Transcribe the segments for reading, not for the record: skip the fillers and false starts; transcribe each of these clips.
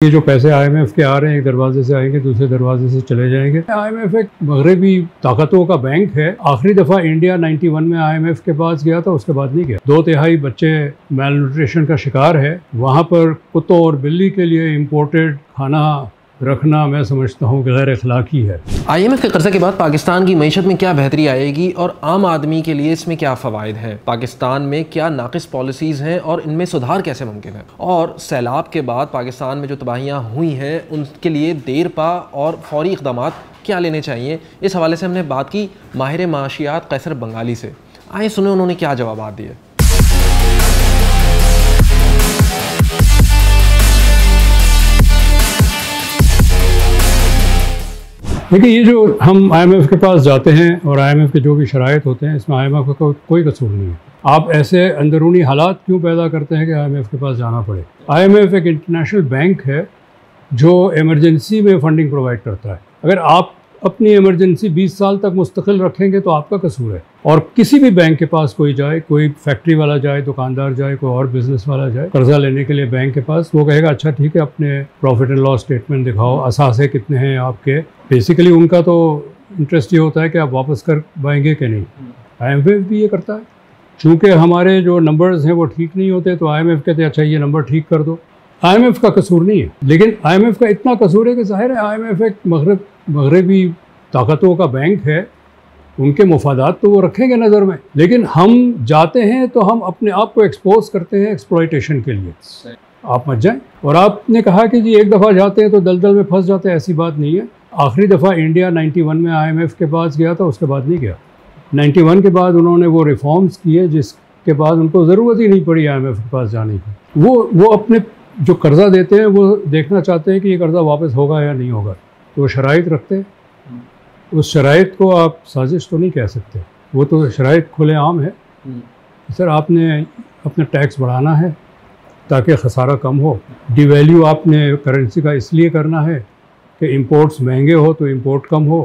ये जो पैसे आईएमएफ के आ रहे हैं, एक दरवाजे से आएंगे दूसरे दरवाजे से चले जाएंगे। आईएमएफ एक मगरबी ताकतों का बैंक है। आखिरी दफ़ा इंडिया 91 में आईएमएफ के पास गया था, उसके बाद नहीं गया। 2/3 बच्चे मेल न्यूट्रिशन का शिकार है। वहाँ पर कुत्तों और बिल्ली के लिए इम्पोर्टेड खाना रखना मैं समझता हूँ कि गैर अखलाकी है। आईएमएफ के कर्जे के बाद पाकिस्तान की मईशत में क्या बेहतरी आएगी और आम आदमी के लिए इसमें क्या फ़वाइद हैं? पाकिस्तान में क्या नाक़िस पॉलिसीज़ हैं और इनमें सुधार कैसे मुमकिन है? और सैलाब के बाद पाकिस्तान में जो तबाहियाँ हुई हैं उनके लिए देर पा और फौरी इक़दाम क्या लेने चाहिए, इस हवाले से हमने बात की माहिर माशियात कैसर बंगाली से। आइए सुने उन्होंने क्या जवाब दिए। देखिए, ये जो हम आईएमएफ के पास जाते हैं और आईएमएफ के जो भी शराइत होते हैं, इसमें आईएमएफ का कोई कसूर नहीं है। आप ऐसे अंदरूनी हालात क्यों पैदा करते हैं कि आईएमएफ के पास जाना पड़े? आईएमएफ एक इंटरनेशनल बैंक है जो इमरजेंसी में फंडिंग प्रोवाइड करता है। अगर आप अपनी इमरजेंसी 20 साल तक मुस्तकिल रखेंगे तो आपका कसूर है। और किसी भी बैंक के पास कोई जाए, कोई फैक्ट्री वाला जाए, दुकानदार जाए, कोई और बिजनेस वाला जाए कर्जा लेने के लिए बैंक के पास, वो कहेगा अच्छा ठीक है, अपने प्रॉफिट एंड लॉस स्टेटमेंट दिखाओ, असासे कितने हैं आपके। बेसिकली उनका तो इंटरेस्ट ये होता है कि आप वापस कर पाएंगे कि नहीं। आईएमएफ भी ये करता है। चूँकि हमारे जो नंबर्स हैं वो ठीक नहीं होते तो आईएमएफ कहते हैं अच्छा ये नंबर ठीक कर दो। आईएमएफ का कसूर नहीं है, लेकिन आईएमएफ का इतना कसूर है कि जाहिर है आईएमएफ एक मगरबी ताकतों का बैंक है। उनके मुफादात तो वो रखेंगे नज़र में, लेकिन हम जाते हैं तो हम अपने आप को एक्सपोज करते हैं एक्सप्लॉयटेशन के लिए। आप मत जाएं। और आपने कहा कि जी एक दफ़ा जाते हैं तो दलदल में फंस जाते हैं, ऐसी बात नहीं है। आखिरी दफ़ा इंडिया 91 में आईएमएफ के पास गया था, उसके बाद नहीं गया। 91 के बाद उन्होंने वो रिफॉर्म्स किए जिसके बाद उनको ज़रूरत ही नहीं पड़ी आईएमएफ के पास जाने की। वो अपने जो कर्ज़ा देते हैं वो देखना चाहते हैं कि ये कर्ज़ा वापस होगा या नहीं होगा, तो वो शराइत रखते हैं। उस शराइत को आप साजिश तो नहीं कह सकते, वो तो शराइत खुलेआम है। सर आपने अपना टैक्स बढ़ाना है ताकि ख़सारा कम हो। डिवैल्यू आपने करेंसी का इसलिए करना है कि इंपोर्ट्स महंगे हो तो इंपोर्ट कम हो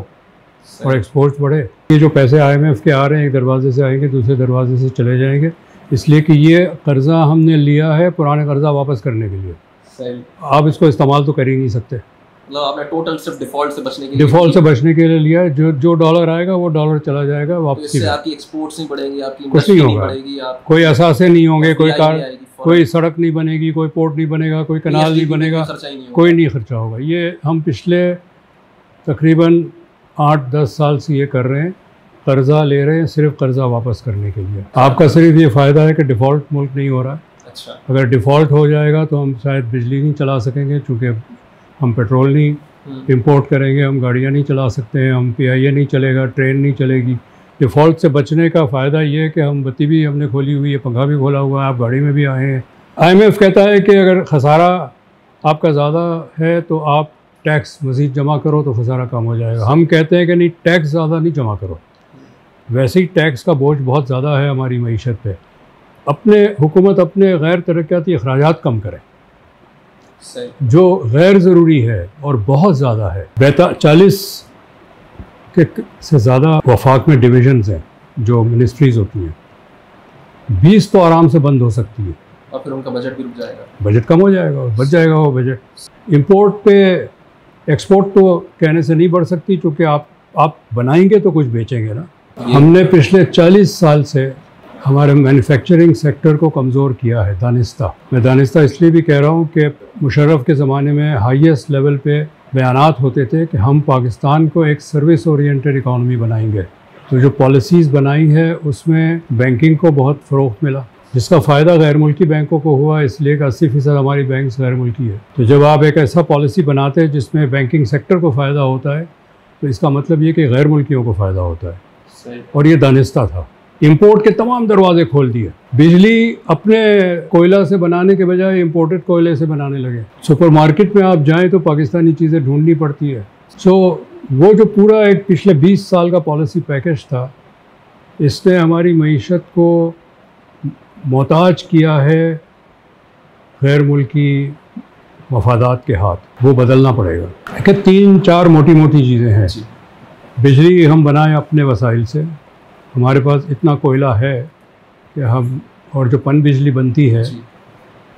और एक्सपोर्ट्स बढ़े। ये जो पैसे आईएमएफ के आ रहे हैं, एक दरवाजे से आएंगे दूसरे दरवाजे से चले जाएंगे, इसलिए कि ये कर्ज़ा हमने लिया है पुराने कर्ज़ा वापस करने के लिए। सही। आप इसको इस्तेमाल तो कर ही नहीं सकते। मतलब आपने टोटल सिर्फ डिफ़ॉल्ट से बचने के लिए लिया है। जो डॉलर आएगा वो डॉलर चला जाएगा वापस। इससे आपकी एक्सपोर्ट्स नहीं बढ़ेंगी, आपकी कुछ नहीं होगा, कोई असासे नहीं होंगे, कोई सड़क नहीं बनेगी, कोई पोर्ट नहीं बनेगा, कोई कनाल नहीं बनेगा, कोई नहीं खर्चा होगा। ये हम पिछले तकरीबन 8-10 साल से ये कर रहे हैं, कर्ज़ा ले रहे हैं सिर्फ कर्ज़ा वापस करने के लिए। आपका सिर्फ ये फ़ायदा है कि डिफ़ॉल्ट मुल्क नहीं हो रहा। अच्छा। अगर डिफ़ॉल्ट हो जाएगा तो हम शायद बिजली नहीं चला सकेंगे, चूँकि हम पेट्रोल नहीं इंपोर्ट करेंगे, हम गाड़ियाँ नहीं चला सकते हैं, हम PIA नहीं चलेगा, ट्रेन नहीं चलेगी। डिफ़ॉल्ट से बचने का फ़ायदा ये है कि हम बत्ती भी हमने खोली हुई है, पंखा भी खोला हुआ है, आप गाड़ी में भी आए हैं। आईएमएफ कहता है कि अगर ख़सारा आपका ज़्यादा है तो आप टैक्स मज़ीद जमा करो तो ख़सारा कम हो जाएगा। हम कहते हैं कि नहीं, टैक्स ज़्यादा नहीं जमा करो। वैसे ही टैक्स का बोझ बहुत ज़्यादा है हमारी मईशत पे। हुकूमत अपने गैर तरक्याती अखराजात कम करे, जो गैर ज़रूरी है और बहुत ज़्यादा है। 40 के से ज़्यादा वफाक में डिविजन्स हैं जो मिनिस्ट्रीज़ होती हैं, 20 तो आराम से बंद हो सकती है और फिर उनका बजट भी रुक जाएगा, बजट कम हो जाएगा और बच जाएगा वो बजट। इंपोर्ट पे एक्सपोर्ट तो कहने से नहीं बढ़ सकती, क्योंकि आप बनाएंगे तो कुछ बेचेंगे ना। हमने पिछले 40 साल से हमारे मैन्युफैक्चरिंग सेक्टर को कमज़ोर किया है। दानिस्ता, मैं दानिस्ता इसलिए भी कह रहा हूँ कि मुशर्रफ के ज़माने में हाईएस्ट लेवल पे बयानात होते थे कि हम पाकिस्तान को एक सर्विस ओरिएंटेड इकॉनमी बनाएंगे। तो जो पॉलिसीज़ बनाई है उसमें बैंकिंग को बहुत फ़रोग़ मिला, जिसका फ़ायदा गैर मुल्की बैंकों को हुआ, इसलिए कि 80% हमारी बैंक्स गैर मुल्की है। तो जब आप एक ऐसा पॉलिसी बनाते हैं जिसमें बैंकिंग सेक्टर को फ़ायदा होता है तो इसका मतलब ये कि गैर मुल्कियों को फ़ायदा होता है। और ये दानिस्ता था। इंपोर्ट के तमाम दरवाजे खोल दिए। बिजली अपने कोयला से बनाने के बजाय इंपोर्टेड कोयले से बनाने लगे। सुपरमार्केट में आप जाएं तो पाकिस्तानी चीज़ें ढूंढनी पड़ती है। वो जो पूरा एक पिछले 20 साल का पॉलिसी पैकेज था, इसने हमारी मईशत को मोहताज किया है गैर मुल्की मफादात के हाथ। वो बदलना पड़ेगा। कि 3-4 मोटी चीज़ें हैं। बिजली हम बनाएं अपने वसाइल से, हमारे पास इतना कोयला है कि हम, और जो पन बिजली बनती है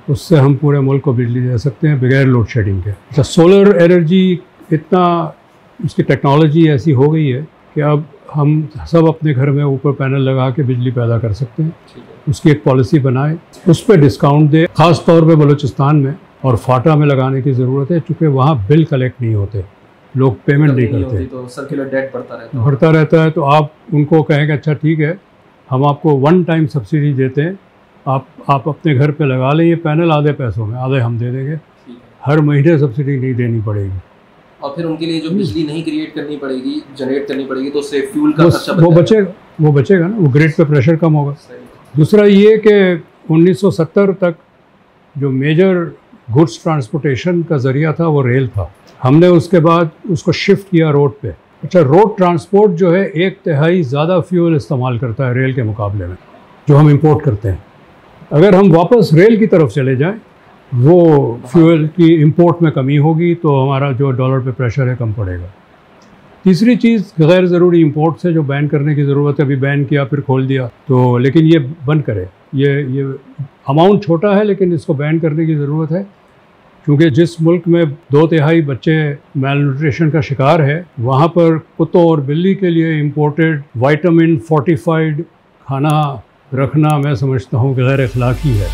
उससे हम पूरे मुल्क को बिजली दे सकते हैं बगैर लोड शेडिंग के। अच्छा, सोलर एनर्जी इतना, उसकी टेक्नोलॉजी ऐसी हो गई है कि अब हम सब अपने घर में ऊपर पैनल लगा के बिजली पैदा कर सकते हैं। उसकी एक पॉलिसी बनाए, उस पर डिस्काउंट दे, ख़ास तौर पे बलूचिस्तान में और फाटा में लगाने की ज़रूरत है, क्योंकि वहाँ बिल कलेक्ट नहीं होते, लोग पेमेंट नहीं करते, तो सर्कुलर डेट बढ़ता रहता है। तो आप उनको कहेंगे अच्छा ठीक है, हम आपको वन टाइम सब्सिडी देते हैं, आप अपने घर पे लगा लें ये पैनल आधे पैसों में, आधे हम दे देंगे, हर महीने सब्सिडी नहीं देनी पड़ेगी। और फिर उनके लिए जो बिजली नहीं क्रिएट करनी पड़ेगी, जनरेट करनी पड़ेगी, तो उससे फ्यूल का खर्चा वो बचेगा ना, वो ग्रिड पे प्रेशर कम होगा। दूसरा ये कि 1970 तक जो मेजर गुड्स ट्रांसपोर्टेशन का ज़रिया था वो रेल था, हमने उसके बाद उसको शिफ्ट किया रोड पे। अच्छा, रोड ट्रांसपोर्ट जो है 1/3 ज़्यादा फ्यूल इस्तेमाल करता है रेल के मुकाबले में, जो हम इंपोर्ट करते हैं। अगर हम वापस रेल की तरफ चले जाएं, वो फ्यूल की इंपोर्ट में कमी होगी, तो हमारा जो डॉलर पे प्रेशर है कम पड़ेगा। तीसरी चीज़, गैर ज़रूरी इंपोर्ट से जो बैन करने की ज़रूरत है, अभी बैन किया फिर खोल दिया, तो लेकिन ये बंद करे। ये अमाउंट छोटा है लेकिन इसको बैन करने की ज़रूरत है, क्योंकि जिस मुल्क में 2/3 बच्चे मैलन्यूट्रिशन का शिकार है, वहाँ पर कुत्तों और बिल्ली के लिए इंपोर्टेड विटामिन फोर्टिफाइड खाना रखना मैं समझता हूँ कि गैर अखलाकी है।